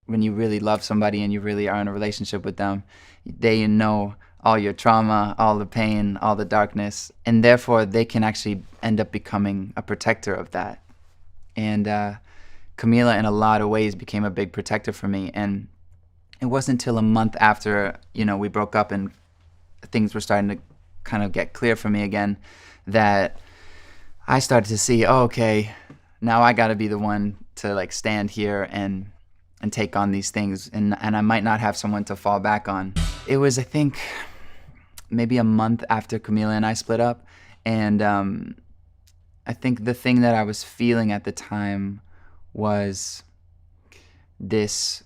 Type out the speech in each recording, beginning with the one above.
when you really love somebody and you really are in a relationship with them, they know all your trauma, all the pain, all the darkness, and therefore they can actually end up becoming a protector of that. And Camila, in a lot of ways, became a big protector for me. And it wasn't until a month after, we broke up and things were starting to kind of get clear for me again that I started to see, oh, okay, now I got to be the one to like stand here and take on these things, and I might not have someone to fall back on. It was, I think, maybe a month after Camila and I split up, and I think the thing that I was feeling at the time was this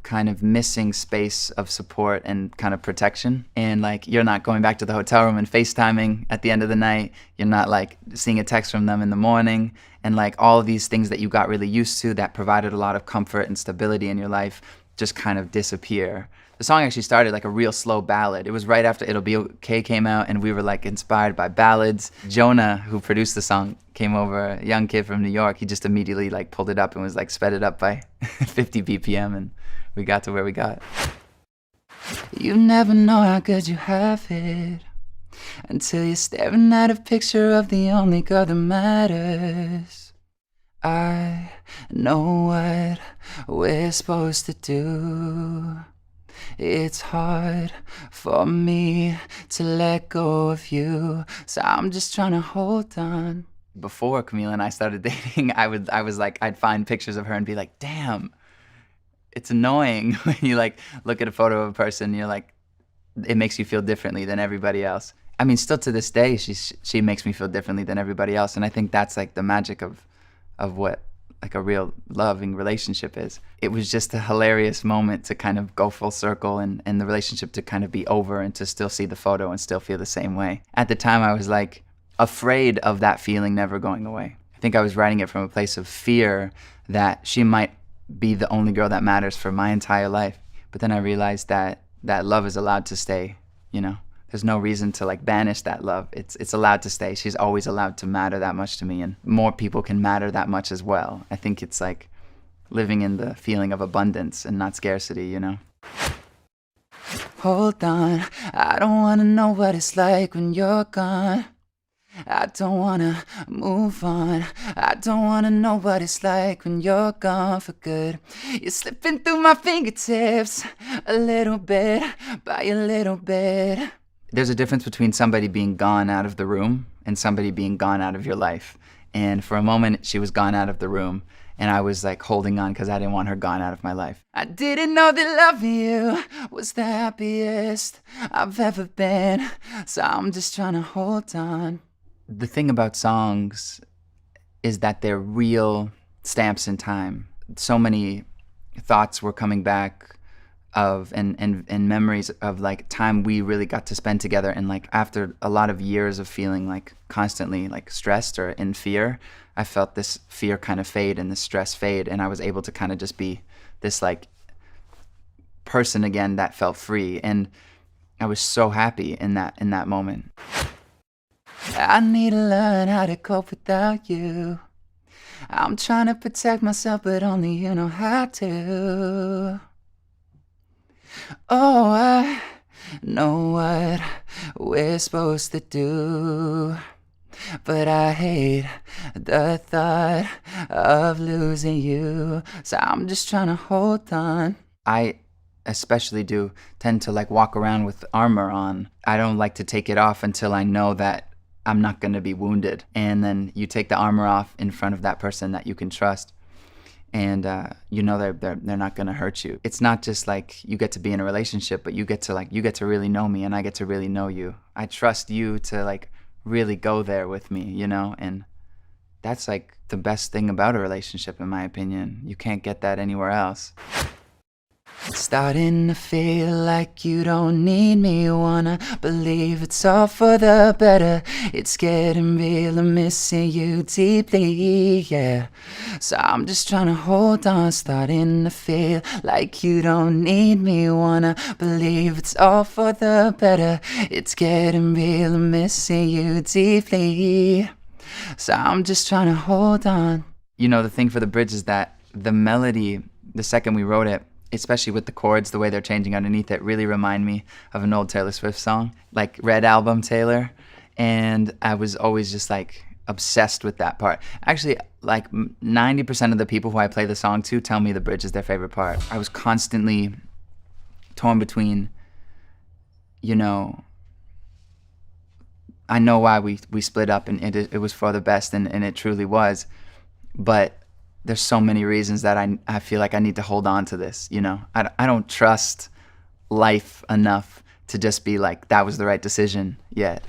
kind of missing space of support and kind of protection. And like, you're not going back to the hotel room and FaceTiming at the end of the night. You're not like seeing a text from them in the morning. And like all of these things that you got really used to that provided a lot of comfort and stability in your life just kind of disappear. The song actually started like a real slow ballad. It was right after It'll Be Okay came out, and we were like inspired by ballads. Jonah, who produced the song, came over, a young kid from New York. He just immediately like pulled it up and was like sped it up by 50 BPM, and we got to where we got. You never know how good you have it until you're staring at a picture of the only girl that matters. I know what we're supposed to do. It's hard for me to let go of you, so I'm just trying to hold on. Before Camila and I started dating, I'd find pictures of her and be like, damn, it's annoying when you like look at a photo of a person and you're like, it makes you feel differently than everybody else. I mean, still to this day, she makes me feel differently than everybody else, and I think that's like the magic of what like a real loving relationship is. It was just a hilarious moment to kind of go full circle and the relationship to kind of be over and to still see the photo and still feel the same way. At the time, I was like afraid of that feeling never going away. I think I was writing it from a place of fear that she might be the only girl that matters for my entire life. But then I realized that love is allowed to stay, There's no reason to like banish that love. It's allowed to stay. She's always allowed to matter that much to me, and more people can matter that much as well. I think it's like living in the feeling of abundance and not scarcity, Hold on, I don't wanna know what it's like when you're gone. I don't wanna move on. I don't wanna know what it's like when you're gone for good. You're slipping through my fingertips a little bit by a little bit. There's a difference between somebody being gone out of the room and somebody being gone out of your life. And for a moment, she was gone out of the room, and I was like holding on because I didn't want her gone out of my life. I didn't know that loving you was the happiest I've ever been, so I'm just trying to hold on. The thing about songs is that they're real stamps in time. So many thoughts were coming back of and memories of like time we really got to spend together, and like after a lot of years of feeling like constantly like stressed or in fear, I felt this fear kind of fade and this stress fade, and I was able to kind of just be this like person again that felt free, and I was so happy in that moment. I need to learn how to cope without you. I'm trying to protect myself, but only you know how to. Oh, I know what we're supposed to do, but I hate the thought of losing you, so I'm just trying to hold on. I especially do tend to like walk around with armor on. I don't like to take it off until I know that I'm not going to be wounded. And then you take the armor off in front of that person that you can trust, and they're not going to hurt you. It's not just like you get to be in a relationship, but you get to really know me, and I get to really know you. I trust you to like really go there with me, and that's like the best thing about a relationship, in my opinion. You can't get that anywhere else. Starting to feel like you don't need me. Wanna believe it's all for the better. It's getting real, I'm missing you deeply, yeah. So I'm just trying to hold on. Starting to feel like you don't need me. Wanna believe it's all for the better. It's getting real, I'm missing you deeply. So I'm just trying to hold on. The thing for the bridge is that the melody the second we wrote it, especially with the chords, the way they're changing underneath it, really remind me of an old Taylor Swift song, like Red Album Taylor. And I was always just like obsessed with that part. Actually, like 90% of the people who I play the song to tell me the bridge is their favorite part. I was constantly torn between, you know, I know why we split up, and it was for the best, and it truly was. But there's so many reasons that I feel like I need to hold on to this, you know? I don't trust life enough to just be like, that was the right decision yet.